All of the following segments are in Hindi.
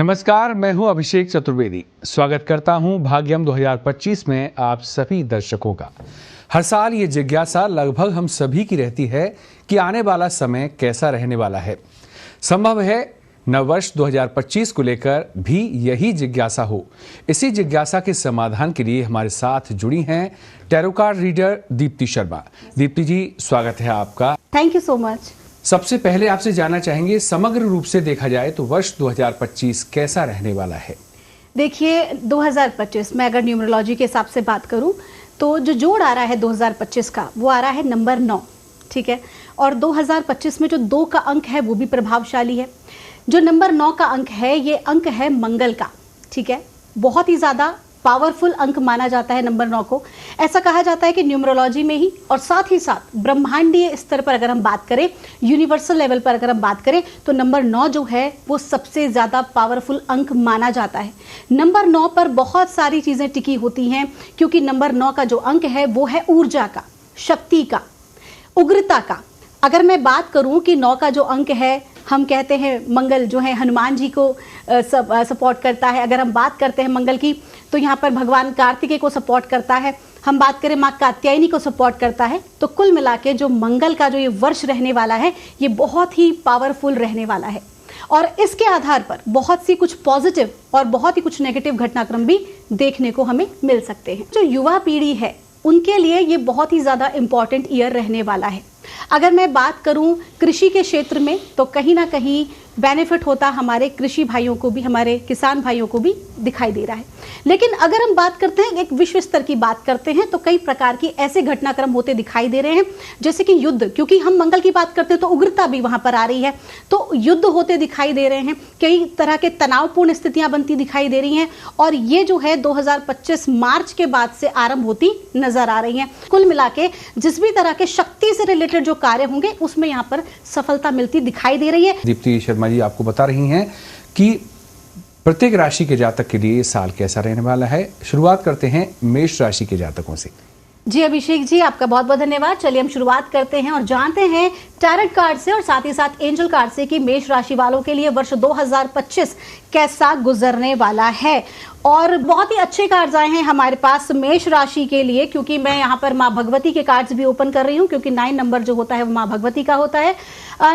नमस्कार, मैं हूं अभिषेक चतुर्वेदी। स्वागत करता हूं भाग्यम 2025 में आप सभी दर्शकों का। हर साल ये जिज्ञासा लगभग हम सभी की रहती है कि आने वाला समय कैसा रहने वाला है। संभव है नववर्ष 2025 को लेकर भी यही जिज्ञासा हो। इसी जिज्ञासा के समाधान के लिए हमारे साथ जुड़ी हैं tarot card reader Deepti Sharma. Deepti ji, स्वागत है आपका। Thank you so much. सबसे पहले आपसे जानना चाहेंगे, समग्र रूप से देखा जाए तो वर्ष 2025 कैसा रहने वाला है? देखिए, 2025 में अगर न्यूमरोलॉजी के हिसाब से बात करूं तो जो जोड़ आ रहा है 2025 का, वो आ रहा है नंबर 9। ठीक है, और 2025 में जो 2 का अंक है वो भी प्रभावशाली है। जो नंबर 9 का अंक है, ये अंक है मंगल का। ठीक है, बहुत ही ज़्यादा पावरफुल अंक माना जाता है नंबर 9 को। ऐसा कहा जाता है कि न्यूमरोलॉजी में ही और साथ ही साथ ब्रह्मांडीय स्तर पर अगर हम बात करें, यूनिवर्सल लेवल पर अगर हम बात करें, तो नंबर 9 जो है वो सबसे ज़्यादा पावरफुल अंक माना जाता है। नंबर 9 पर बहुत सारी चीज़ें टिकी होती हैं, क्योंकि नंबर 9 का जो अंक है वो है ऊर्जा का, शक्ति का, उग्रता का। अगर मैं बात करूं कि 9 का जो अंक है, हम कहते हैं मंगल जो है हनुमान जी को सपोर्ट करता है। अगर हम बात करते हैं मंगल की, तो यहाँ पर भगवान कार्तिकेय को सपोर्ट करता है। हम बात करें माँ कात्यायनी को सपोर्ट करता है। तो कुल मिला के जो मंगल का जो ये वर्ष रहने वाला है, ये बहुत ही पावरफुल रहने वाला है। और इसके आधार पर बहुत सी कुछ पॉजिटिव और बहुत ही कुछ नेगेटिव घटनाक्रम भी देखने को हमें मिल सकते हैं। जो युवा पीढ़ी है, उनके लिए ये बहुत ही ज़्यादा इम्पॉर्टेंट ईयर रहने वाला है। अगर मैं बात करूं कृषि के क्षेत्र में, तो कहीं ना कहीं बेनिफिट होता हमारे कृषि भाइयों को भी, हमारे किसान भाइयों को भी दिखाई दे रहा है। लेकिन अगर हम बात करते हैं, एक विश्व स्तर की बात करते हैं, तो कई प्रकार की ऐसे घटनाक्रम होते दिखाई दे रहे हैं, जैसे कि युद्ध। क्योंकि हम मंगल की बात करते हैं तो उग्रता भी वहां पर आ रही है, तो युद्ध होते दिखाई दे रहे हैं। कई तरह के तनावपूर्ण स्थितियां बनती दिखाई दे रही हैं, और ये जो है 2025 मार्च के बाद से आरंभ होती नजर आ रही हैं। कुल मिला के जिस भी तरह के शक्ति से रिलेटेड जो कार्य होंगे, उसमें यहाँ पर सफलता मिलती दिखाई दे रही है। दीप्ति शर्मा जी आपको बता रही हैं कि प्रत्येक राशि के जातक के लिए साल कैसा रहने वाला है। शुरुआत करते हैं मेष राशि के जातकों से। जी अभिषेक जी, आपका बहुत बहुत धन्यवाद। चलिए हम शुरुआत करते हैं और जानते हैं टैरो कार्ड से और साथ ही साथ एंजल कार्ड से कि मेष राशि वालों के लिए वर्ष 2025 कैसा गुजरने वाला है। और बहुत ही अच्छे कार्ड्स आए हैं हमारे पास मेष राशि के लिए, क्योंकि मैं यहाँ पर माँ भगवती के कार्ड्स भी ओपन कर रही हूँ, क्योंकि 9 नंबर जो होता है वो माँ भगवती का होता है।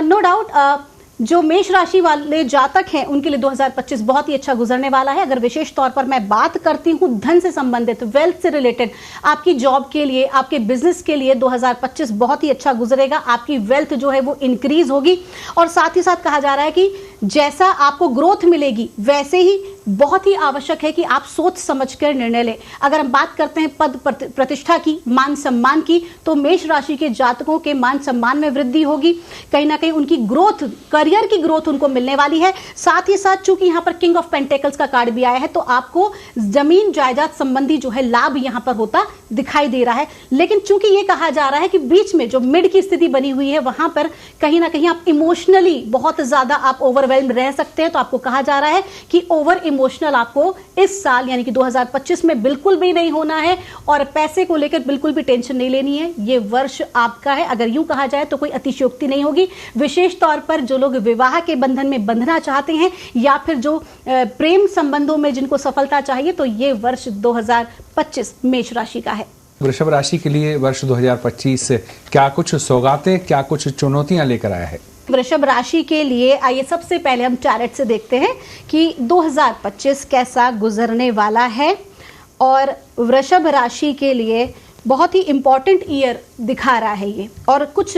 नो डाउट जो मेष राशि वाले जातक हैं उनके लिए 2025 बहुत ही अच्छा गुजरने वाला है। अगर विशेष तौर पर मैं बात करती हूँ धन से संबंधित, वेल्थ से रिलेटेड, आपकी जॉब के लिए, आपके बिजनेस के लिए 2025 बहुत ही अच्छा गुजरेगा। आपकी वेल्थ जो है वो इंक्रीज होगी, और साथ ही साथ कहा जा रहा है कि जैसा आपको ग्रोथ मिलेगी, वैसे ही बहुत ही आवश्यक है कि आप सोच समझकर निर्णय लें। अगर हम बात करते हैं पद प्रतिष्ठा की, मान सम्मान की, तो मेष राशि के जातकों के मान सम्मान में वृद्धि होगी। कहीं ना कहीं उनकी ग्रोथ, करियर की ग्रोथ उनको मिलने वाली है। साथ ही साथ चूंकि यहाँ पर किंग ऑफ पेंटेकल्स का कार्ड भी आया है, तो आपको जमीन जायदाद संबंधी जो है लाभ यहाँ पर होता दिखाई दे रहा है। लेकिन चूंकि ये कहा जा रहा है कि बीच में जो मिड की स्थिति बनी हुई है, वहां पर कहीं ना कहीं आप इमोशनली बहुत ज्यादा आप ओवरवेल्म रह सकते हैं। तो आपको कहा जा रहा है कि ओवर इमोशनल आपको इस साल यानी कि 2025 में बिल्कुल भी नहीं होना है, और पैसे को लेकर बिल्कुल भी टेंशन नहीं लेनी है। ये वर्ष आपका है, अगर यूं कहा जाए तो कोई अतिशयोक्ति नहीं होगी। विशेष तौर पर जो लोग विवाह के बंधन में बंधना चाहते हैं, या फिर जो प्रेम संबंधों में जिनको सफलता चाहिए, तो ये वर्ष 2025 मेष राशि का है। वृषभ राशि के लिए वर्ष 2025 क्या कुछ सौगातें, क्या कुछ चुनौतियां लेकर आया है? वृषभ राशि के लिए आइए सबसे पहले हम टैरेट से देखते हैं कि 2025 कैसा गुजरने वाला है। और वृषभ राशि के लिए बहुत ही इंपॉर्टेंट ईयर दिखा रहा है ये, और कुछ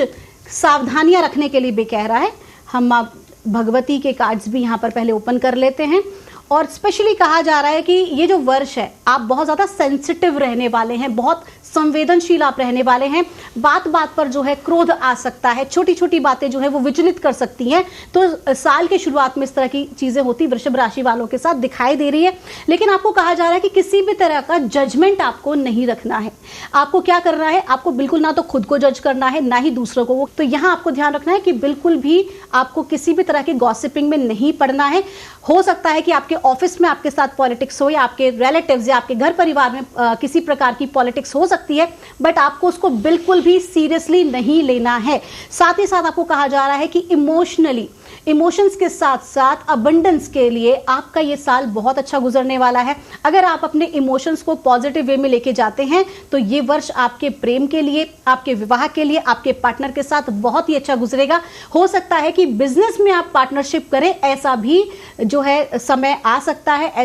सावधानियां रखने के लिए भी कह रहा है। हम माँ भगवती के कार्ड्स भी यहाँ पर पहले ओपन कर लेते हैं। और स्पेशली कहा जा रहा है कि ये जो वर्ष है, आप बहुत ज़्यादा सेंसिटिव रहने वाले हैं, बहुत संवेदनशील आप रहने वाले हैं। बात बात पर जो है क्रोध आ सकता है, छोटी छोटी बातें जो है वो विचलित कर सकती हैं। तो साल के शुरुआत में इस तरह की चीज़ें होती वृषभ राशि वालों के साथ दिखाई दे रही है। लेकिन आपको कहा जा रहा है कि किसी भी तरह का जजमेंट आपको नहीं रखना है। आपको क्या करना है, आपको बिल्कुल ना तो खुद को जज करना है, ना ही दूसरों को। तो यहाँ आपको ध्यान रखना है कि बिल्कुल भी आपको किसी भी तरह की गॉसिपिंग में नहीं पड़ना है। हो सकता है कि आपके ऑफिस में आपके साथ पॉलिटिक्स हो, या आपके रिलेटिव्स या आपके घर परिवार में किसी प्रकार की पॉलिटिक्स हो सकती है, बट आपको उसको बिल्कुल भी सीरियसली नहीं लेना है। साथ ही साथ आपको कहा जा रहा है कि इमोशनली इमोशंस के साथ साथ अबंडेंस के लिए आपका ये साल बहुत अच्छा गुजरने वाला है। अगर आप अपने इमोशंस को पॉजिटिव वे में लेके जाते हैं तो ये वर्ष आपके प्रेम के लिए, आपके विवाह के लिए, आपके पार्टनर के साथ बहुत ही अच्छा गुजरेगा। हो सकता है कि बिजनेस में आप पार्टनरशिप करें, ऐसा भी जो है समय आ सकता है।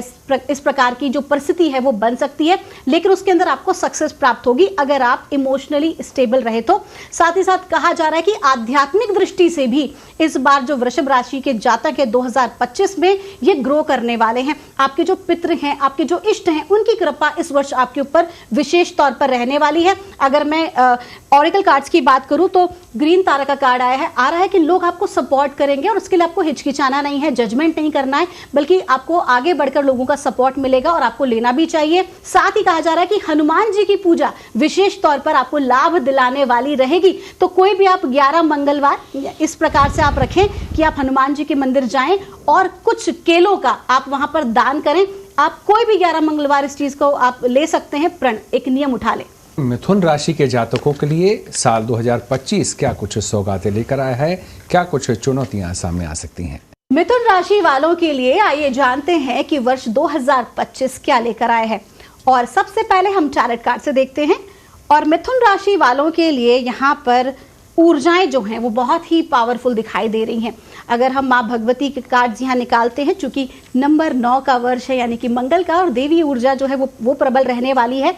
इस प्रकार की जो परिस्थिति है वो बन सकती है, लेकिन उसके अंदर आपको सक्सेस प्राप्त होगी अगर आप इमोशनली स्टेबल रहे तो। साथ ही साथ कहा जा रहा है कि आध्यात्मिक दृष्टि से भी इस बार जो वृषभ राशि के जातक है 2025 में ये ग्रो करने वाले हैं। आपके जो पितृ हैं, आपके जो इष्ट हैं, उनकी कृपा इस वर्ष आपके ऊपर विशेष तौर पर रहने वाली है। अगर मैं ऑरेकल कार्ड्स की बात करूं तो ग्रीन तारा का कार्ड आ रहा है कि लोग आपको सपोर्ट करेंगे और उसके लिए आपको हिचकिचाना नहीं है, जजमेंट नहीं करना है, बल्कि आपको आगे बढ़कर लोगों का सपोर्ट मिलेगा और आपको लेना भी चाहिए। साथ ही कहा जा रहा है कि हनुमान जी की पूजा विशेष तौर पर आपको लाभ दिलाने वाली रहेगी। तो कोई भी आप 11 मंगलवार इस प्रकार से आप रखें कि आप हनुमान जी के मंदिर जाएं और कुछ केलों का आप वहां पर दान करें। आप कोई भी 11 मंगलवार इस चीज को आप ले सकते हैं, प्रण एक नियम उठा लें। मिथुन राशि के जातकों के लिए साल 2025 क्या कुछ सौगातें लेकर आया है, क्या कुछ चुनौतियां सामने आ सकती हैं? मिथुन राशि वालों के लिए आइए जानते हैं कि वर्ष 2025 क्या लेकर आया है। और सबसे पहले हम टैरोट कार्ड से देखते हैं। और मिथुन राशि वालों के लिए यहाँ पर ऊर्जाएं जो हैं वो बहुत ही पावरफुल दिखाई दे रही हैं। अगर हम माँ भगवती के कार्ड्स यहाँ निकालते हैं, चूंकि नंबर 9 का वर्ष है, यानी कि मंगल का, और देवी ऊर्जा जो है वो प्रबल रहने वाली है,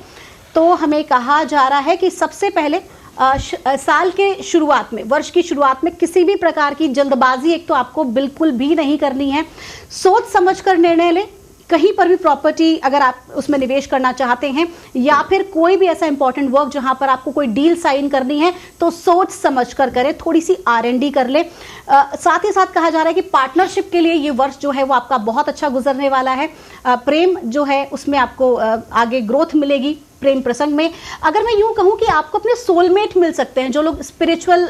तो हमें कहा जा रहा है कि सबसे पहले साल के शुरुआत में, वर्ष की शुरुआत में किसी भी प्रकार की जल्दबाजी एक तो आपको बिल्कुल भी नहीं करनी है। सोच समझकर निर्णय लें। कहीं पर भी प्रॉपर्टी अगर आप उसमें निवेश करना चाहते हैं या फिर कोई भी ऐसा इंपॉर्टेंट वर्क जहां पर आपको कोई डील साइन करनी है तो सोच समझकर करें, थोड़ी सी R&D कर ले। साथ ही साथ कहा जा रहा है कि पार्टनरशिप के लिए ये वर्ष जो है वो आपका बहुत अच्छा गुजरने वाला है। प्रेम जो है उसमें आपको आगे ग्रोथ मिलेगी प्रेम प्रसंग में। अगर मैं यूं कहूं कि आपको अपने सोलमेट मिल सकते हैं, जो लोग स्पिरिचुअल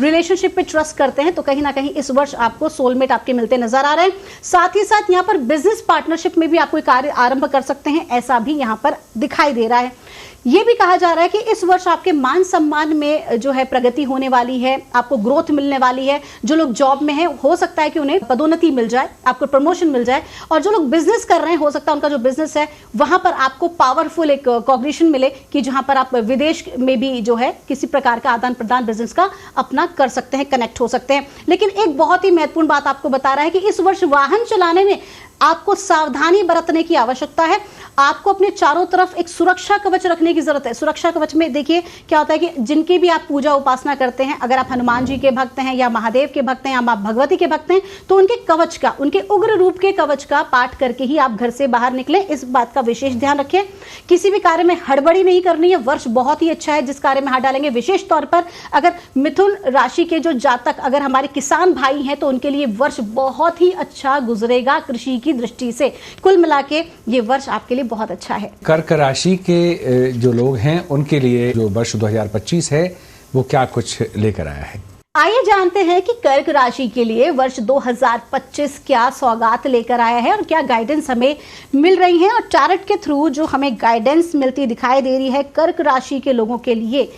रिलेशनशिप पे ट्रस्ट करते हैं, तो कहीं ना कहीं इस वर्ष आपको सोलमेट आपके मिलते नजर आ रहे हैं। साथ ही साथ यहाँ पर बिजनेस पार्टनरशिप में भी आप कोई कार्य आरंभ कर सकते हैं, ऐसा भी यहाँ पर दिखाई दे रहा है। ये भी कहा जा रहा है कि इस वर्ष आपके मान सम्मान में जो है प्रगति होने वाली है, आपको ग्रोथ मिलने वाली है। जो लोग जॉब में हैं हो सकता है कि उन्हें पदोन्नति मिल जाए, आपको प्रमोशन मिल जाए, और जो लोग बिजनेस कर रहे हैं हो सकता है उनका जो बिजनेस है वहां पर आपको पावरफुल एक कॉग्निशन मिले कि जहां पर आप विदेश में भी जो है किसी प्रकार का आदान प्रदान बिजनेस का अपना कर सकते हैं, कनेक्ट हो सकते हैं। लेकिन एक बहुत ही महत्वपूर्ण बात आपको बता रहा है कि इस वर्ष वाहन चलाने में आपको सावधानी बरतने की आवश्यकता है। आपको अपने चारों तरफ एक सुरक्षा कवच रखने की जरूरत है। सुरक्षा कवच में देखिए क्या होता है कि जिनकी भी आप पूजा उपासना करते हैं, अगर आप हनुमान जी के भक्त हैं या महादेव के भक्त हैं या मां भगवती के भक्त हैं, तो उनके कवच का, उनके उग्र रूप के कवच का पाठ करके ही आप घर से बाहर निकले। इस बात का विशेष ध्यान रखें। किसी भी कार्य में हड़बड़ी नहीं करनी है। वर्ष बहुत ही अच्छा है जिस कार्य में हाथ डालेंगे। विशेष तौर पर अगर मिथुन राशि के जो जातक, अगर हमारे किसान भाई हैं, तो उनके लिए वर्ष बहुत ही अच्छा गुजरेगा कृषि की दृष्टि से। कुल मिला के ये वर्ष आपके लिए बहुत अच्छा है। कर्क राशि के जो लोग हैं उनके लिए जो वर्ष 2025 है वो क्या कुछ लेकर आया है? आइए जानते हैं कि कर्क राशि के लिए वर्ष 2025 क्या सौगात लेकर आया है और क्या गाइडेंस हमें मिल रही है। और टैरोट के थ्रू जो हमें गाइडेंस मिलती दिखाई दे रही है कर्क राशि के लोगों के लिए,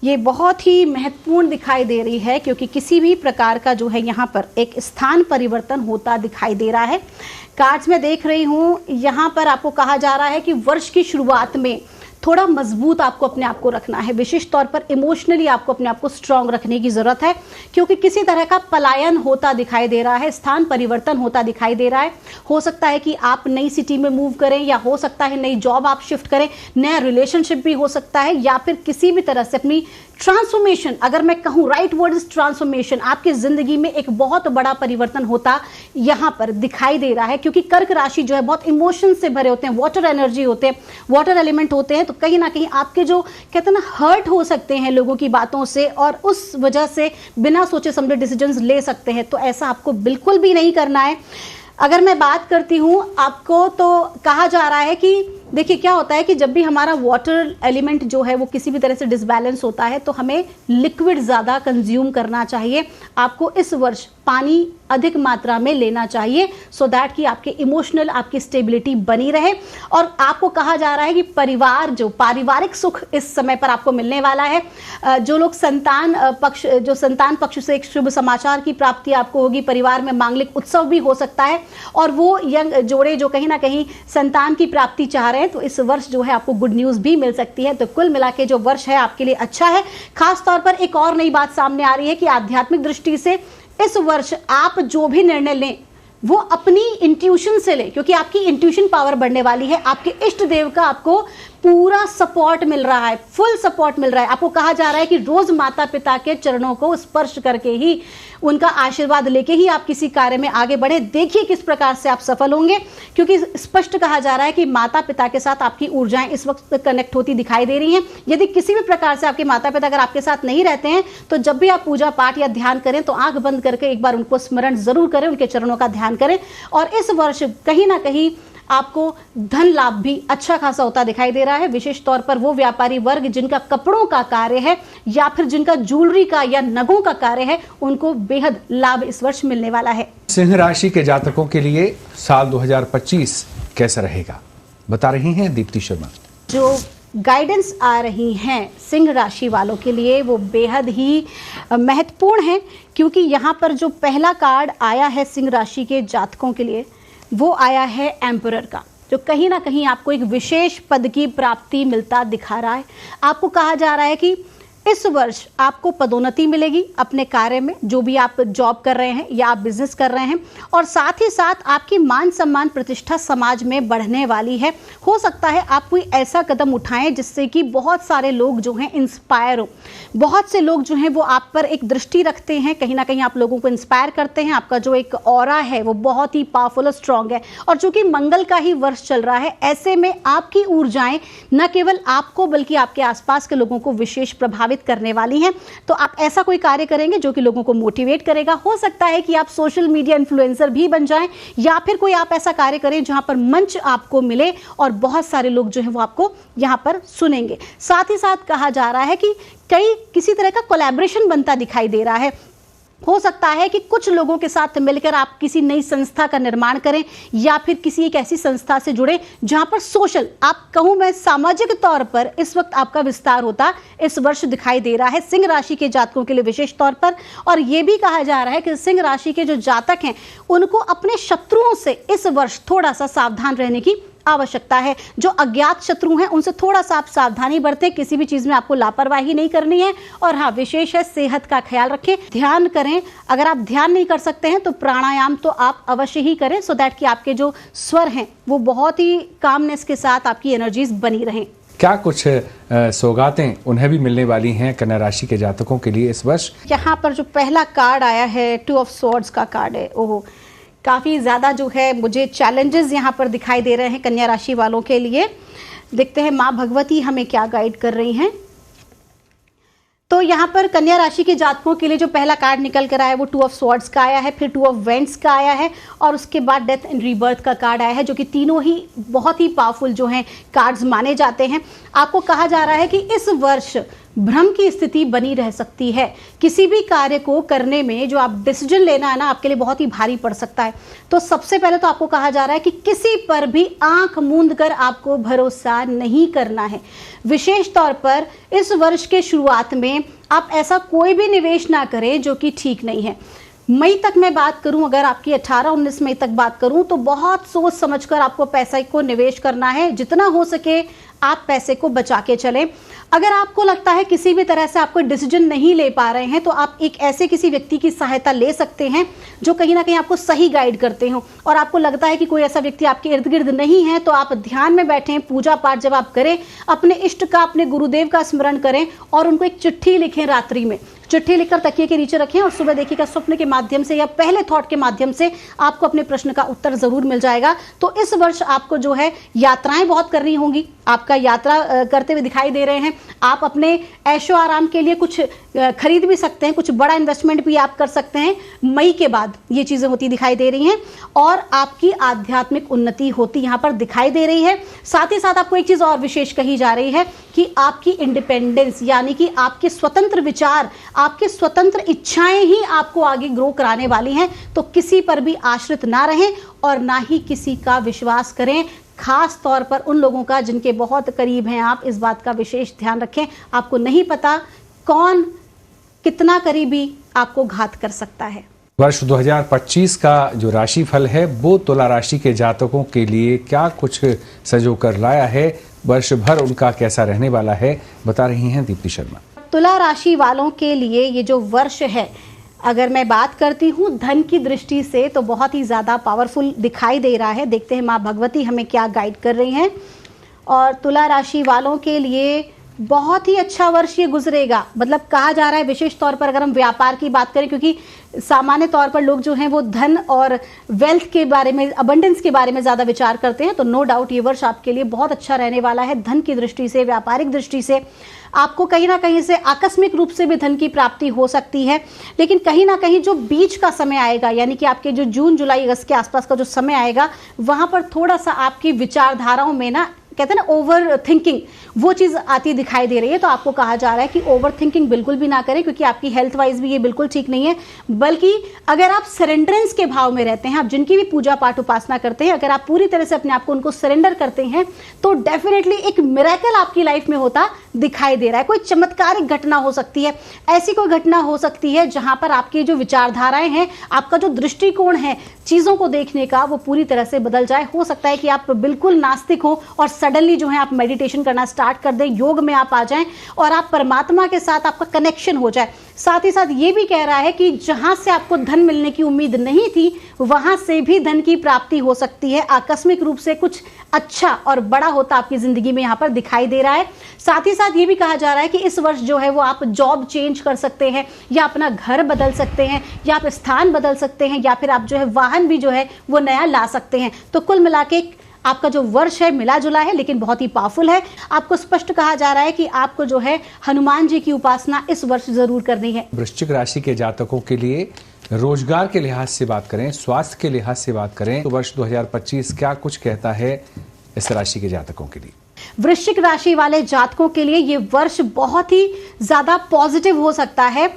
ये बहुत ही महत्वपूर्ण दिखाई दे रही है, क्योंकि किसी भी प्रकार का जो है यहाँ पर एक स्थान परिवर्तन होता दिखाई दे रहा है। कार्ड्स में देख रही हूँ, यहाँ पर आपको कहा जा रहा है कि वर्ष की शुरुआत में थोड़ा मजबूत आपको अपने आप को रखना है। विशेष तौर पर इमोशनली आपको अपने आप को स्ट्रांग रखने की जरूरत है, क्योंकि किसी तरह का पलायन होता दिखाई दे रहा है, स्थान परिवर्तन होता दिखाई दे रहा है। हो सकता है कि आप नई सिटी में मूव करें, या हो सकता है नई जॉब आप शिफ्ट करें, नया रिलेशनशिप भी हो सकता है, या फिर किसी भी तरह से अपनी ट्रांसफॉर्मेशन, अगर मैं कहूं राइट वर्ड इज ट्रांसफॉर्मेशन, आपकी जिंदगी में एक बहुत बड़ा परिवर्तन होता यहां पर दिखाई दे रहा है। क्योंकि कर्क राशि जो है बहुत इमोशन से भरे होते हैं, वाटर एनर्जी होते हैं, वाटर एलिमेंट होते हैं, तो कहीं ना कहीं आपके जो कहते हैं ना हर्ट हो सकते हैं लोगों की बातों से, और उस वजह से बिना सोचे समझे डिसीजंस ले सकते हैं। तो ऐसा आपको बिल्कुल भी नहीं करना है। अगर मैं बात करती हूं आपको, तो कहा जा रहा है कि देखिए क्या होता है कि जब भी हमारा वाटर एलिमेंट जो है वो किसी भी तरह से डिसबैलेंस होता है तो हमें लिक्विड ज़्यादा कंज्यूम करना चाहिए। आपको इस वर्ष पानी अधिक मात्रा में लेना चाहिए सो दैट कि आपके इमोशनल आपकी स्टेबिलिटी बनी रहे। और आपको कहा जा रहा है कि पारिवारिक सुख इस समय पर आपको मिलने वाला है। जो लोग संतान पक्ष से एक शुभ समाचार की प्राप्ति आपको होगी। परिवार में मांगलिक उत्सव भी हो सकता है और वो यंग जोड़े जो कहीं ना कहीं संतान की प्राप्ति चाह रहे हैं तो इस वर्ष जो है आपको गुड न्यूज भी मिल सकती है। तो कुल मिला के जो वर्ष है आपके लिए अच्छा है। खास तौर पर एक और नई बात सामने आ रही है कि आध्यात्मिक दृष्टि से इस वर्ष आप जो भी निर्णय लें वो अपनी इंट्यूशन से लें, क्योंकि आपकी इंट्यूशन पावर बढ़ने वाली है। आपके इष्ट देव का आपको पूरा सपोर्ट मिल रहा है, फुल सपोर्ट मिल रहा है। आपको कहा जा रहा है कि रोज माता पिता के चरणों को स्पर्श करके ही उनका आशीर्वाद लेके ही आप किसी कार्य में आगे बढ़े। देखिए किस प्रकार से आप सफल होंगे, क्योंकि स्पष्ट कहा जा रहा है कि माता पिता के साथ आपकी ऊर्जाएं इस वक्त कनेक्ट होती दिखाई दे रही हैं। यदि किसी भी प्रकार से आपके माता पिता अगर आपके साथ नहीं रहते हैं तो जब भी आप पूजा पाठ या ध्यान करें तो आंख बंद करके एक बार उनको स्मरण जरूर करें, उनके चरणों का ध्यान करें। और इस वर्ष कहीं ना कहीं आपको धन लाभ भी अच्छा खासा होता दिखाई दे रहा है। विशेष तौर पर वो व्यापारी वर्ग जिनका कपड़ों का कार्य है या फिर जिनका ज्वेलरी का या नगों का कार्य है उनको बेहद लाभ इस वर्ष मिलने वाला है। सिंह राशि के जातकों के लिए साल 2025 कैसा रहेगा, बता रही हैं दीप्ति शर्मा। जो गाइडेंस आ रही हैं सिंह राशि वालों के लिए वो बेहद ही महत्वपूर्ण है, क्योंकि यहाँ पर जो पहला कार्ड आया है सिंह राशि के जातकों के लिए वो आया है एम्परर का, जो कहीं ना कहीं आपको एक विशेष पद की प्राप्ति मिलता दिखा रहा है। आपको कहा जा रहा है कि इस वर्ष आपको पदोन्नति मिलेगी अपने कार्य में, जो भी आप जॉब कर रहे हैं या आप बिजनेस कर रहे हैं, और साथ ही साथ आपकी मान सम्मान प्रतिष्ठा समाज में बढ़ने वाली है। हो सकता है आप कोई ऐसा कदम उठाएं जिससे कि बहुत सारे लोग जो हैं इंस्पायर हो। बहुत से लोग जो हैं वो आप पर एक दृष्टि रखते हैं, कहीं ना कहीं आप लोगों को इंस्पायर करते हैं। आपका जो एक ऑरा है वो बहुत ही पावरफुल और स्ट्रांग है, और चूंकि मंगल का ही वर्ष चल रहा है ऐसे में आपकी ऊर्जाएं न केवल आपको बल्कि आपके आसपास के लोगों को विशेष प्रभावित करने वाली हैं। तो आप ऐसा कोई कार्य करेंगे जो कि लोगों को मोटिवेट करेगा। हो सकता है कि आप सोशल मीडिया इन्फ्लुएंसर भी बन जाएं, या फिर कोई आप ऐसा कार्य करें जहां पर मंच आपको मिले और बहुत सारे लोग जो हैं वो आपको यहां पर सुनेंगे। साथ ही साथ कहा जा रहा है कि किसी तरह का कोलैबोरेशन बनता दिखाई दे रहा है। हो सकता है कि कुछ लोगों के साथ मिलकर आप किसी नई संस्था का निर्माण करें, या फिर किसी एक ऐसी संस्था से जुड़े जहां पर सोशल, आप कहूं मैं सामाजिक तौर पर इस वक्त आपका विस्तार होता इस वर्ष दिखाई दे रहा है सिंह राशि के जातकों के लिए विशेष तौर पर। और यह भी कहा जा रहा है कि सिंह राशि के जो जातक हैं उनको अपने शत्रुओं से इस वर्ष थोड़ा सा सावधान रहने की आवश्यकता है। जो अज्ञात शत्रु हैं उनसे थोड़ा सा आप सावधानी बरतें, किसी भी चीज में आपको लापरवाही नहीं करनी है। और हाँ, विशेष है सेहत का ख्याल रखें, ध्यान करें। अगर आप ध्यान नहीं कर सकते हैं तो प्राणायाम तो आप अवश्य ही करें, सो दैट कि आपके जो स्वर हैं वो बहुत ही कामनेस के साथ आपकी एनर्जीज बनी रहें। क्या कुछ सौगातें उन्हें भी मिलने वाली हैं कन्या राशि के जातकों के लिए इस वर्ष? यहाँ पर जो पहला कार्ड आया है 2 ऑफ स्वॉर्ड्स का कार्ड है, ओह काफ़ी ज़्यादा जो है मुझे चैलेंजेस यहाँ पर दिखाई दे रहे हैं कन्या राशि वालों के लिए। देखते हैं माँ भगवती हमें क्या गाइड कर रही हैं। तो यहाँ पर कन्या राशि के जातकों के लिए जो पहला कार्ड निकल कर आया है वो 2 ऑफ स्वॉर्ड्स का आया है, फिर 2 ऑफ वेंट्स का आया है, और उसके बाद डेथ एंड रीबर्थ का कार्ड आया है, जो कि तीनों ही बहुत ही पावरफुल जो हैं कार्ड्स माने जाते हैं। आपको कहा जा रहा है कि इस वर्ष भ्रम की स्थिति बनी रह सकती है। किसी भी कार्य को करने में जो आप डिसीजन लेना है ना, आपके लिए बहुत ही भारी पड़ सकता है। तो सबसे पहले तो आपको कहा जा रहा है कि किसी पर भी आंख मूंद कर आपको भरोसा नहीं करना है। विशेष तौर पर इस वर्ष के शुरुआत में आप ऐसा कोई भी निवेश ना करें जो कि ठीक नहीं है। मई तक मैं बात करूं, अगर आपकी 18-19 मई तक बात करूं तो बहुत सोच समझकर आपको पैसे को निवेश करना है। जितना हो सके आप पैसे को बचा के चलें। अगर आपको लगता है किसी भी तरह से आप कोई डिसीजन नहीं ले पा रहे हैं तो आप एक ऐसे किसी व्यक्ति की सहायता ले सकते हैं जो कहीं ना कहीं आपको सही गाइड करते हो। और आपको लगता है कि कोई ऐसा व्यक्ति आपके इर्द गिर्द नहीं है तो आप ध्यान में बैठें, पूजा पाठ जब आप करें अपने इष्ट का, अपने गुरुदेव का स्मरण करें और उनको एक चिट्ठी लिखें रात्रि में। चिट्ठी लिखकर तकिए के नीचे रखें और सुबह देखिएगा स्वप्न के माध्यम से या पहले थॉट के माध्यम से आपको अपने प्रश्न का उत्तर जरूर मिल जाएगा। तो इस वर्ष आपको जो है यात्राएं बहुत करनी होंगी, आपका यात्रा करते हुए दिखाई दे रहे हैं। आप अपने ऐशो आराम के लिए कुछ खरीद भी सकते हैं, कुछ बड़ा इन्वेस्टमेंट भी आप कर सकते हैं। मई के बाद ये चीजें होती दिखाई दे रही हैं और आपकी आध्यात्मिक उन्नति होती यहां पर दिखाई दे रही है। साथ ही साथ आपको एक चीज और विशेष कही जा रही है कि आपकी इंडिपेंडेंस यानी कि आपके स्वतंत्र विचार, आपके स्वतंत्र इच्छाएं ही आपको आगे ग्रो कराने वाली हैं। तो किसी पर भी आश्रित ना रहें और ना ही किसी का विश्वास करें, खास तौर पर उन लोगों का जिनके बहुत करीब हैं आप। इस बात का विशेष ध्यान रखें, आपको नहीं पता कौन कितना करीबी आपको घात कर सकता है। वर्ष 2025 का जो राशिफल है वो तुला राशि के जातकों के लिए क्या कुछ सजो कर लाया है, वर्ष भर उनका कैसा रहने वाला है, बता रही हैं दीप्ति शर्मा। तुला राशि वालों के लिए ये जो वर्ष है, अगर मैं बात करती हूँ धन की दृष्टि से तो बहुत ही ज़्यादा पावरफुल दिखाई दे रहा है। देखते हैं माँ भगवती हमें क्या गाइड कर रही हैं। और तुला राशि वालों के लिए बहुत ही अच्छा वर्ष ये गुजरेगा। मतलब कहा जा रहा है विशेष तौर पर अगर हम व्यापार की बात करें, क्योंकि सामान्य तौर पर लोग जो हैं वो धन और वेल्थ के बारे में, अबंडेंस के बारे में ज़्यादा विचार करते हैं, तो नो डाउट ये वर्ष आपके लिए बहुत अच्छा रहने वाला है। धन की दृष्टि से, व्यापारिक दृष्टि से आपको कहीं ना कहीं से आकस्मिक रूप से भी धन की प्राप्ति हो सकती है। लेकिन कहीं ना कहीं जो बीच का समय आएगा, यानी कि आपके जो जून जुलाई अगस्त के आसपास का जो समय आएगा, वहां पर थोड़ा सा आपकी विचारधाराओं में ना, कहते हैं ना ओवर थिंकिंग, वो चीज़ आती दिखाई दे रही है। तो आपको कहा जा रहा है कि ओवर थिंकिंग बिल्कुल भी ना करें, क्योंकि आपकी हेल्थ वाइज भी ये बिल्कुल ठीक नहीं है। बल्कि अगर आप सरेंडरेंस के भाव में रहते हैं, आप जिनकी भी पूजा पाठ उपासना करते हैं, अगर आप पूरी तरह से अपने आप को उनको सरेंडर करते हैं तो डेफिनेटली एक मिरेकल आपकी लाइफ में होता दिखाई दे रहा है। कोई चमत्कारिक घटना हो सकती है, ऐसी कोई घटना हो सकती है जहां पर आपकी जो विचारधाराएं हैं, आपका जो दृष्टिकोण है चीज़ों को देखने का, वो पूरी तरह से बदल जाए। हो सकता है कि आप बिल्कुल नास्तिक हो और सडनली जो है आप मेडिटेशन करना स्टार्ट कर दें, योग में आप आ जाएं और आप परमात्मा के साथ आपका कनेक्शन हो जाए। साथ ही साथ ये भी कह रहा है कि जहां से आपको धन मिलने की उम्मीद नहीं थी, वहां से भी धन की प्राप्ति हो सकती है। आकस्मिक रूप से कुछ अच्छा और बड़ा होता आपकी जिंदगी में यहां पर दिखाई दे रहा है। साथ ही साथ ये भी कहा जा रहा है कि इस वर्ष जो है वो आप जॉब चेंज कर सकते हैं, या अपना घर बदल सकते हैं, या आप स्थान बदल सकते हैं, या फिर आप जो है वाहन भी जो है वो नया ला सकते हैं। तो कुल मिला के आपका जो वर्ष है मिला जुला है, लेकिन बहुत ही पावरफुल है। आपको स्पष्ट कहा जा रहा है कि आपको जो है हनुमान जी की उपासना इस वर्ष जरूर करनी है। वृश्चिक राशि के जातकों के लिए रोजगार के लिहाज से बात करें, स्वास्थ्य के लिहाज से बात करें, तो वर्ष 2025 क्या कुछ कहता है इस राशि के जातकों के लिए? वृश्चिक राशि वाले जातकों के लिए ये वर्ष बहुत ही ज्यादा पॉजिटिव हो सकता है।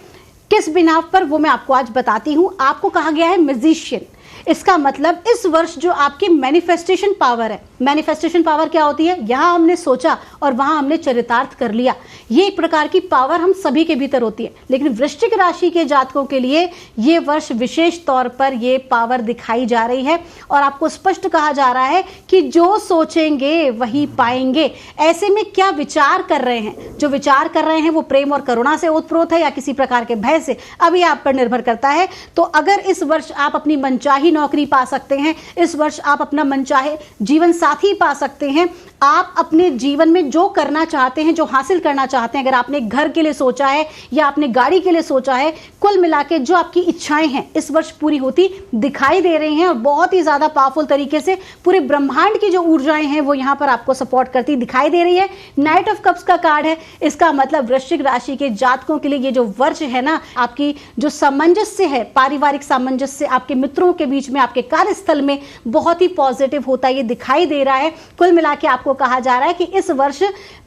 किस बिना पर वो मैं आपको आज बताती हूं। आपको कहा गया है मैजिशियन। इसका मतलब इस वर्ष जो आपकी मैनिफेस्टेशन पावर है, मैनिफेस्टेशन पावर क्या होती है? यहां हमने सोचा और वहां हमने चरितार्थ कर लिया। ये एक प्रकार की पावर हम सभी के भीतर होती है, लेकिन वृश्चिक राशि के जातकों के लिए ये वर्ष विशेष तौर पर ये पावर दिखाई जा रही है। और आपको स्पष्ट कहा जा रहा है कि जो सोचेंगे वही पाएंगे। ऐसे में क्या विचार कर रहे हैं, जो विचार कर रहे हैं वो प्रेम और करुणा से ओतप्रोत है या किसी प्रकार के भय से, अभी आप पर निर्भर करता है। तो अगर इस वर्ष आप अपनी मनचाही नौकरी पा सकते हैं, इस वर्ष आप अपना मनचाहे जीवन साथी पा सकते हैं, आप अपने जीवन में जो करना चाहते हैं, जो हासिल करना चाहते हैं, अगर आपने घर के लिए सोचा है या आपने गाड़ी के लिए सोचा है, कुल मिला के जो आपकी इच्छाएं हैं इस वर्ष पूरी होती दिखाई दे रही हैं। और बहुत ही ज्यादा पावरफुल तरीके से पूरे ब्रह्मांड की जो ऊर्जाएं हैं वो यहां पर आपको सपोर्ट करती दिखाई दे रही है। नाइट ऑफ कप्स का कार्ड है। इसका मतलब वृश्चिक राशि के जातकों के लिए ये जो वर्ष है ना, आपकी जो सामंजस्य है, पारिवारिक सामंजस्य आपके मित्रों के बीच में, आपके कार्यस्थल में बहुत ही पॉजिटिव होता ये दिखाई दे रहा है। कुल मिला के आपको कहा जा रहा है कि इस वर्ष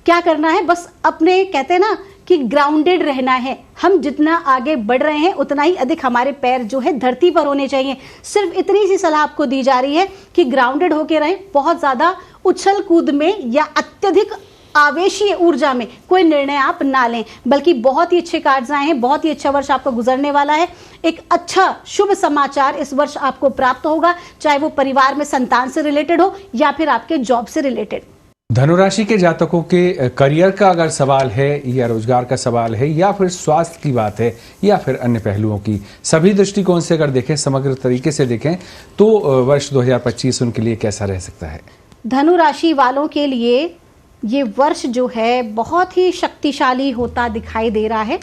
क्या करना है, बस अपने, कहते हैं ना कि ग्राउंडेड रहना है। हम जितना आगे बढ़ रहे हैं उतना ही अधिक हमारे पैर जो है धरती पर होने चाहिए। सिर्फ इतनी सी सलाह आपको दी जा रही है कि ग्राउंडेड होके रहें। बहुत ज्यादा उछल कूद में या अत्यधिक आवेशीय ऊर्जा में कोई निर्णय आप ना लें, बल्कि बहुत ही अच्छे कार्ड्स आए हैं। बहुत ही अच्छा वर्ष आपको गुजरने वाला है। एक अच्छा शुभ समाचार इस वर्ष आपको प्राप्त होगा, चाहे वो परिवार में संतान से रिलेटेड हो या फिर आपके जॉब से रिलेटेड। धनुराशि के जातकों के करियर का अगर सवाल है या रोजगार का सवाल है या फिर स्वास्थ्य की बात है या फिर अन्य पहलुओं की, सभी दृष्टिकोण से अगर देखें, समग्र तरीके से देखें, तो वर्ष 2025 उनके लिए कैसा रह सकता है? धनुराशि वालों के लिए ये वर्ष जो है बहुत ही शक्तिशाली होता दिखाई दे रहा है।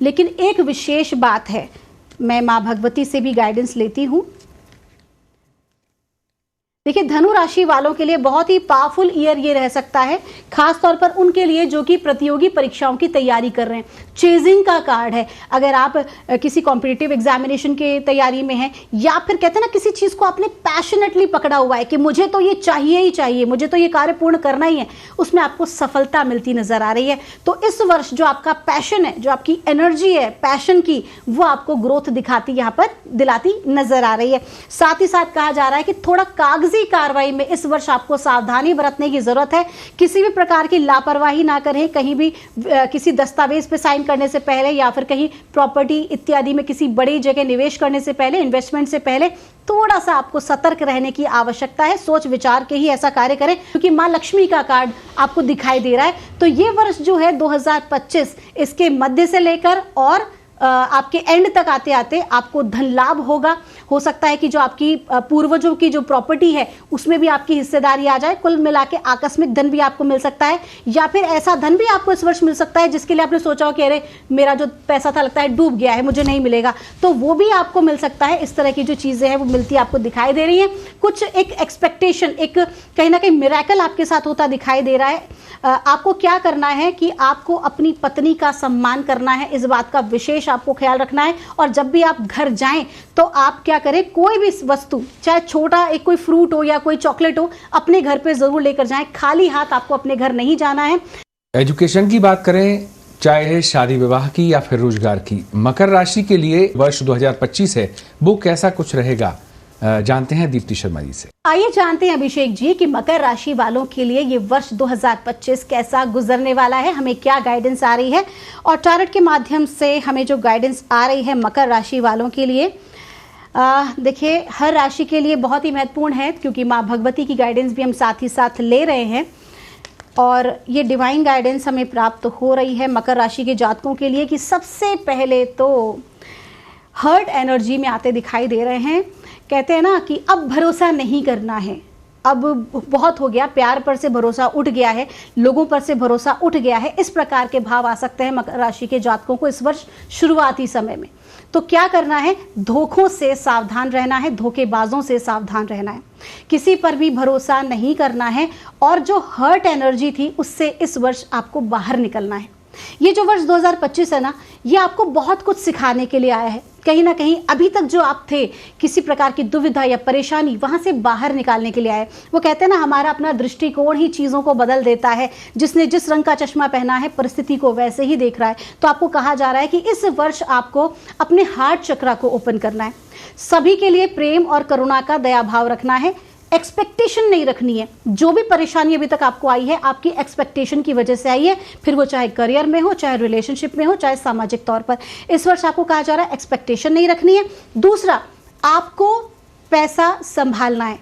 लेकिन एक विशेष बात है, मैं माँ भगवती से भी गाइडेंस लेती हूँ। देखिए, धनु राशि वालों के लिए बहुत ही पावरफुल ईयर ये रह सकता है, खास तौर पर उनके लिए जो कि प्रतियोगी परीक्षाओं की तैयारी कर रहे हैं। चेजिंग का कार्ड है। अगर आप किसी कॉम्पिटिटिव एग्जामिनेशन की तैयारी में हैं, या फिर कहते हैं ना किसी चीज को आपने पैशनेटली पकड़ा हुआ है कि मुझे तो ये चाहिए ही चाहिए, मुझे तो ये कार्य पूर्ण करना ही है, उसमें आपको सफलता मिलती नजर आ रही है। तो इस वर्ष जो आपका पैशन है, जो आपकी एनर्जी है पैशन की, वो आपको ग्रोथ दिखाती यहाँ पर दिलाती नजर आ रही है। साथ ही साथ कहा जा रहा है कि थोड़ा कागजी कार्रवाई में इस वर्ष आपको सावधानी बरतने की जरूरत है। किसी भी प्रकार की लापरवाही ना करें, कहीं भी किसी दस्तावेज पे साइन करने से पहले या फिर कहीं प्रॉपर्टी इत्यादि में किसी बड़ी जगह निवेश करने से पहले, इन्वेस्टमेंट से पहले थोड़ा सा आपको सतर्क रहने की आवश्यकता है। सोच विचार के ही ऐसा कार्य करें, क्योंकि मां लक्ष्मी का कार्ड आपको दिखाई दे रहा है। तो ये वर्ष जो है 2025, इसके मध्य से लेकर और आपके एंड तक आते आते आपको धन लाभ होगा। हो सकता है कि जो आपकी पूर्वजों की जो प्रॉपर्टी है उसमें भी आपकी हिस्सेदारी आ जाए। कुल मिला के आकस्मिक धन भी आपको मिल सकता है, या फिर ऐसा धन भी आपको इस वर्ष मिल सकता है जिसके लिए आपने सोचा हो कि अरे मेरा जो पैसा था लगता है डूब गया है, मुझे नहीं मिलेगा, तो वो भी आपको मिल सकता है। इस तरह की जो चीजें हैं वो मिलती आपको दिखाई दे रही है। कुछ एक एक्सपेक्टेशन, एक कहीं ना कहीं मिरेकल आपके साथ होता दिखाई दे रहा है। आपको क्या करना है कि आपको अपनी पत्नी का सम्मान करना है, इस बात का विशेष आपको ख्याल रखना है। और जब भी आप घर जाएं तो आप क्या करें, कोई भी वस्तु, चाहे छोटा एक कोई फ्रूट हो या कोई चॉकलेट हो, अपने घर पे जरूर लेकर जाएं। खाली हाथ आपको अपने घर नहीं जाना है। एजुकेशन की बात करें, चाहे शादी विवाह की या फिर रोजगार की, मकर राशि के लिए वर्ष 2025 है, वो कैसा कुछ रहेगा, जानते हैं दीप्ति शर्मा जी से। आइए जानते हैं अभिषेक जी कि मकर राशि वालों के लिए ये वर्ष 2025 कैसा गुजरने वाला है, हमें क्या गाइडेंस आ रही है। और टारट के माध्यम से हमें जो गाइडेंस आ रही है मकर राशि वालों के लिए, देखिए हर राशि के लिए बहुत ही महत्वपूर्ण है, क्योंकि माँ भगवती की गाइडेंस भी हम साथ ही साथ ले रहे हैं। और ये डिवाइन गाइडेंस हमें प्राप्त हो रही है मकर राशि के जातकों के लिए कि सबसे पहले तो हर्ट एनर्जी में आते दिखाई दे रहे हैं। कहते हैं ना कि अब भरोसा नहीं करना है, अब बहुत हो गया, प्यार पर से भरोसा उठ गया है, लोगों पर से भरोसा उठ गया है। इस प्रकार के भाव आ सकते हैं मकर राशि के जातकों को इस वर्ष शुरुआती समय में। तो क्या करना है, धोखों से सावधान रहना है, धोखेबाजों से सावधान रहना है, किसी पर भी भरोसा नहीं करना है। और जो हर्ट एनर्जी थी उससे इस वर्ष आपको बाहर निकलना है। ये जो वर्ष 2025 है ना, ये आपको बहुत कुछ सिखाने के लिए आया है। कहीं ना कहीं अभी तक जो आप थे, किसी प्रकार की दुविधा या परेशानी, वहां से बाहर निकालने के लिए आए। वो कहते हैं ना, हमारा अपना दृष्टिकोण ही चीजों को बदल देता है। जिसने जिस रंग का चश्मा पहना है परिस्थिति को वैसे ही देख रहा है। तो आपको कहा जा रहा है कि इस वर्ष आपको अपने हार्ट चक्र को ओपन करना है। सभी के लिए प्रेम और करुणा का दया भाव रखना है। एक्सपेक्टेशन नहीं रखनी है। जो भी परेशानी अभी तक आपको आई है, आपकी एक्सपेक्टेशन की वजह से आई है, फिर वो चाहे करियर में हो, चाहे रिलेशनशिप में हो, चाहे सामाजिक तौर पर। इस वर्ष आपको कहा जा रहा है एक्सपेक्टेशन नहीं रखनी है। दूसरा, आपको पैसा संभालना है,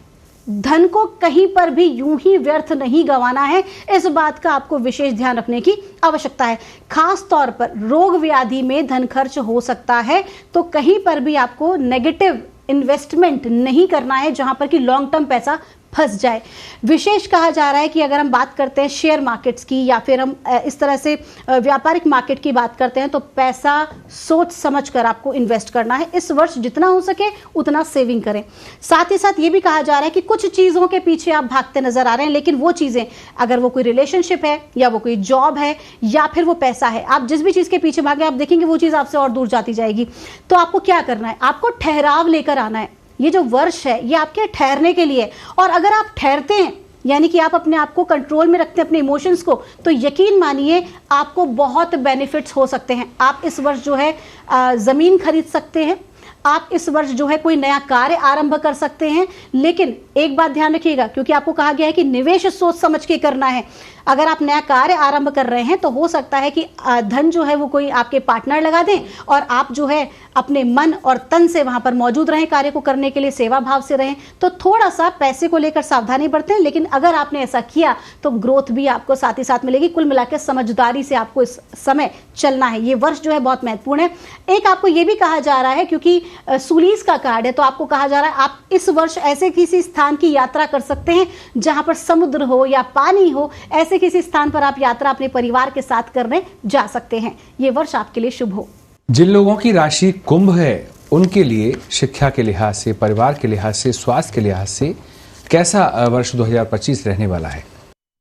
धन को कहीं पर भी यूं ही व्यर्थ नहीं गंवाना है। इस बात का आपको विशेष ध्यान रखने की आवश्यकता है। खास तौर पर रोग व्याधि में धन खर्च हो सकता है, तो कहीं पर भी आपको नेगेटिव इन्वेस्टमेंट नहीं करना है जहां पर कि लॉन्ग टर्म पैसा फंस जाए। विशेष कहा जा रहा है कि अगर हम बात करते हैं शेयर मार्केट्स की, या फिर हम इस तरह से व्यापारिक मार्केट की बात करते हैं, तो पैसा सोच समझ कर आपको इन्वेस्ट करना है। इस वर्ष जितना हो सके उतना सेविंग करें। साथ ही साथ ये भी कहा जा रहा है कि कुछ चीज़ों के पीछे आप भागते नजर आ रहे हैं, लेकिन वो चीज़ें, अगर वो कोई रिलेशनशिप है या वो कोई जॉब है या फिर वो पैसा है, आप जिस भी चीज़ के पीछे भागे, आप देखेंगे वो चीज़ आपसे और दूर जाती जाएगी। तो आपको क्या करना है, आपको ठहराव लेकर आना है। ये जो वर्ष है ये आपके ठहरने के लिए। और अगर आप ठहरते हैं, यानी कि आप अपने आप को कंट्रोल में रखते हैं, अपने इमोशंस को, तो यकीन मानिए आपको बहुत बेनिफिट्स हो सकते हैं। आप इस वर्ष जो है जमीन खरीद सकते हैं, आप इस वर्ष जो है कोई नया कार्य आरंभ कर सकते हैं। लेकिन एक बात ध्यान रखिएगा, क्योंकि आपको कहा गया है कि निवेश सोच समझ के करना है। अगर आप नया कार्य आरंभ कर रहे हैं तो हो सकता है कि धन जो है वो कोई आपके पार्टनर लगा दें और आप जो है अपने मन और तन से वहां पर मौजूद रहें, कार्य को करने के लिए सेवा भाव से रहें। तो थोड़ा सा पैसे को लेकर सावधानी बरतें, लेकिन अगर आपने ऐसा किया तो ग्रोथ भी आपको साथ ही साथ मिलेगी। कुल मिलाकर समझदारी से आपको इस समय चलना है। ये वर्ष जो है बहुत महत्वपूर्ण है। एक आपको ये भी कहा जा रहा है, क्योंकि सूलीस का कार्ड है, तो आपको कहा जा रहा है आप इस वर्ष ऐसे किसी स्थान की यात्रा कर सकते हैं जहां पर समुद्र हो या पानी हो। ऐसे किसी स्थान पर आप यात्रा अपने परिवार के साथ करने जा सकते हैं। ये वर्ष आपके लिए शुभ हो। जिन लोगों की राशि कुंभ है उनके लिए शिक्षा के लिहाज से, परिवार के लिहाज से, स्वास्थ्य के लिहाज से कैसा वर्ष 2025 रहने वाला है?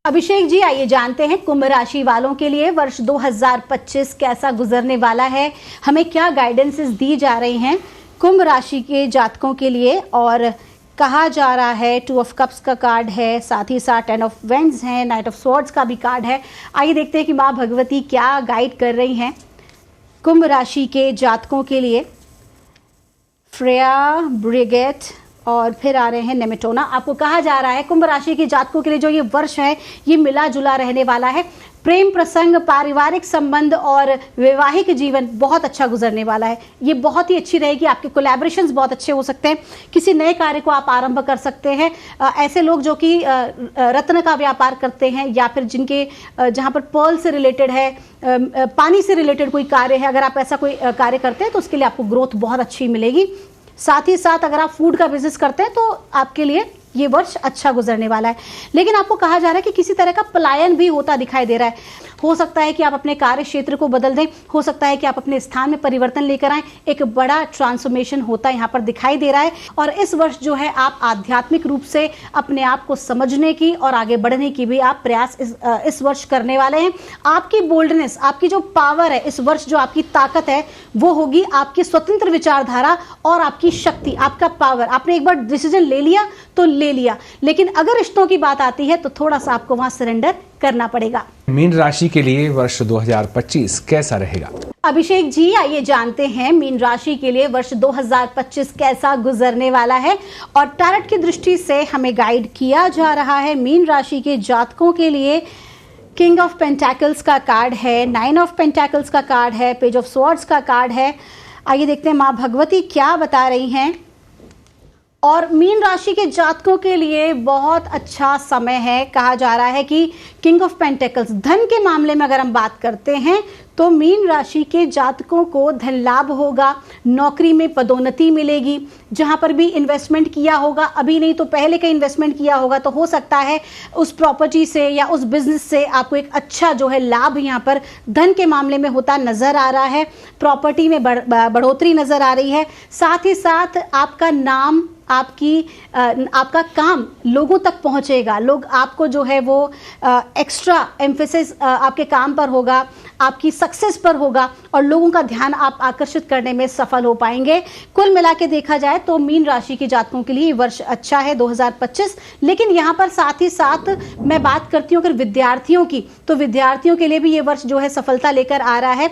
अभिषेक जी, आइए जानते हैं कुंभ राशि वालों के लिए वर्ष 2025 कैसा गुजरने वाला है, हमें क्या गाइडेंसेस दी जा रही हैं कुंभ राशि के जातकों के लिए। और कहा जा रहा है 2 ऑफ कप्स का कार्ड है, साथ ही साथ 10 ऑफ वेंड्स है, नाइट ऑफ स्वॉर्ड्स का भी कार्ड है। आइए देखते हैं कि माँ भगवती क्या गाइड कर रही हैं कुंभ राशि के जातकों के लिए। फ्रेया, ब्रिगेट और फिर आ रहे हैं नेमेटोना। आपको कहा जा रहा है कुंभ राशि के जातकों के लिए जो ये वर्ष है ये मिला जुला रहने वाला है। प्रेम प्रसंग, पारिवारिक संबंध और वैवाहिक जीवन बहुत अच्छा गुजरने वाला है। ये बहुत ही अच्छी रहेगी। आपके कोलैबोरेशंस बहुत अच्छे हो सकते हैं। किसी नए कार्य को आप आरंभ कर सकते हैं। ऐसे लोग जो कि रत्न का व्यापार करते हैं या फिर जिनके जहाँ पर पर्ल से रिलेटेड है, पानी से रिलेटेड कोई कार्य है, अगर आप ऐसा कोई कार्य करते हैं तो उसके लिए आपको ग्रोथ बहुत अच्छी मिलेगी। साथ ही साथ अगर आप फूड का बिजनेस करते हैं तो आपके लिए ये वर्ष अच्छा गुजरने वाला है। लेकिन आपको कहा जा रहा है कि किसी तरह का पलायन भी होता दिखाई दे रहा है। हो सकता है कि आप अपने कार्य क्षेत्र को बदल दें, हो सकता है कि आप अपने स्थान में परिवर्तन लेकर आएं। एक बड़ा ट्रांसफॉर्मेशन होता यहाँ पर दिखाई दे रहा है। और इस वर्ष जो है आप आध्यात्मिक रूप से अपने आप को समझने की और आगे बढ़ने की भी आप प्रयास इस वर्ष करने वाले हैं। आपकी बोल्डनेस, आपकी जो पावर है इस वर्ष, जो आपकी ताकत है वो होगी आपकी स्वतंत्र विचारधारा और आपकी शक्ति, आपका पावर। आपने एक बार डिसीजन ले लिया तो ले लिया, लेकिन अगर रिश्तों की बात आती है तो थोड़ा सा आपको वहां सरेंडर करना पड़ेगा। मीन राशि के लिए वर्ष 2025 कैसा रहेगा? अभिषेक जी, आइए जानते हैं मीन राशि के लिए वर्ष 2025 कैसा गुजरने वाला है। और टैरोट की दृष्टि से हमें गाइड किया जा रहा है मीन राशि के जातकों के लिए। किंग ऑफ पेंटाकल्स का कार्ड है, 9 ऑफ पेंटाकल्स का कार्ड है, पेज ऑफ स्वॉर्ड्स का कार्ड है। आइए देखते हैं माँ भगवती क्या बता रही हैं। और मीन राशि के जातकों के लिए बहुत अच्छा समय है। कहा जा रहा है कि किंग ऑफ पेंटेकल्स, धन के मामले में अगर हम बात करते हैं तो मीन राशि के जातकों को धन लाभ होगा, नौकरी में पदोन्नति मिलेगी। जहां पर भी इन्वेस्टमेंट किया होगा, अभी नहीं तो पहले का इन्वेस्टमेंट किया होगा, तो हो सकता है उस प्रॉपर्टी से या उस बिजनेस से आपको एक अच्छा जो है लाभ यहां पर धन के मामले में होता नजर आ रहा है। प्रॉपर्टी में बढ़ोतरी नजर आ रही है। साथ ही साथ आपका नाम, आपका काम लोगों तक पहुंचेगा। लोग आपको जो है वो एक्स्ट्रा एम्फेसिस आपके काम पर होगा, आपकी सक्सेस पर होगा और लोगों का ध्यान आप आकर्षित करने में सफल हो पाएंगे। कुल मिला के देखा जाए तो मीन राशि के जातकों के लिए वर्ष अच्छा है 2025। लेकिन यहाँ पर साथ ही साथ मैं बात करती हूँ अगर विद्यार्थियों की, तो विद्यार्थियों के लिए भी ये वर्ष जो है सफलता लेकर आ रहा है।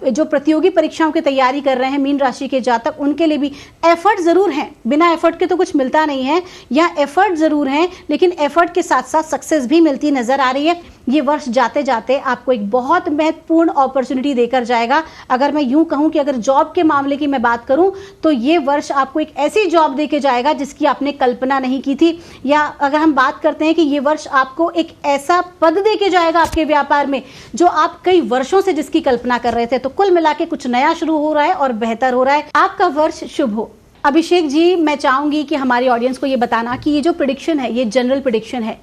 जो प्रतियोगी परीक्षाओं की तैयारी कर रहे हैं मीन राशि के जातक, उनके लिए भी एफर्ट जरूर है। बिना एफर्ट के तो कुछ मिलता नहीं है। यहाँ एफर्ट जरूर है, लेकिन एफर्ट के साथ साथ सक्सेस भी मिलती नजर आ रही है। ये वर्ष जाते जाते आपको एक बहुत महत्वपूर्ण अपॉर्चुनिटी देकर जाएगा। अगर मैं यूं कहूं कि अगर जॉब के मामले की मैं बात करूं तो ये वर्ष आपको एक ऐसी जॉब देके जाएगा जिसकी आपने कल्पना नहीं की थी। या अगर हम बात करते हैं कि ये वर्ष आपको एक ऐसा पद देके जाएगा आपके व्यापार में जो आप कई वर्षों से जिसकी कल्पना कर रहे थे। तो कुल मिला के कुछ नया शुरू हो रहा है और बेहतर हो रहा है। आपका वर्ष शुभ हो। अभिषेक जी, मैं चाहूंगी कि हमारी ऑडियंस को ये बताना कि ये जो प्रेडिक्शन है ये जनरल प्रेडिक्शन है।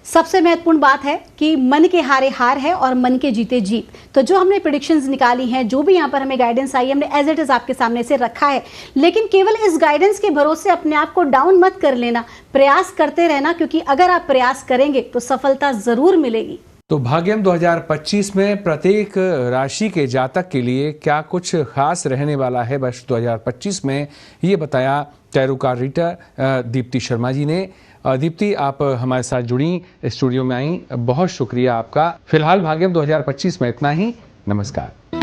सबसे महत्वपूर्ण बात है कि मन के हारे हार है और मन के जीते जीत। तो जो हमने प्रेडिक्शंस निकाली हैं, जो भी यहाँ पर हमें गाइडेंस आई, हमने एज इट इज आपके सामने से रखा है। लेकिन केवल इस गाइडेंस के भरोसे अपने आप को डाउन मत कर लेना, प्रयास करते रहना, क्योंकि अगर आप प्रयास करेंगे तो सफलता जरूर मिलेगी। तो भाग्यम 2025 में प्रत्येक राशि के जातक के लिए क्या कुछ खास रहने वाला है वर्ष 2025 में, ये बताया tarot card reader Deepti Sharma ji ने। दीप्ति, आप हमारे साथ जुड़ी, स्टूडियो में आई, बहुत शुक्रिया आपका। फिलहाल भाग्यम 2025 में इतना ही। नमस्कार।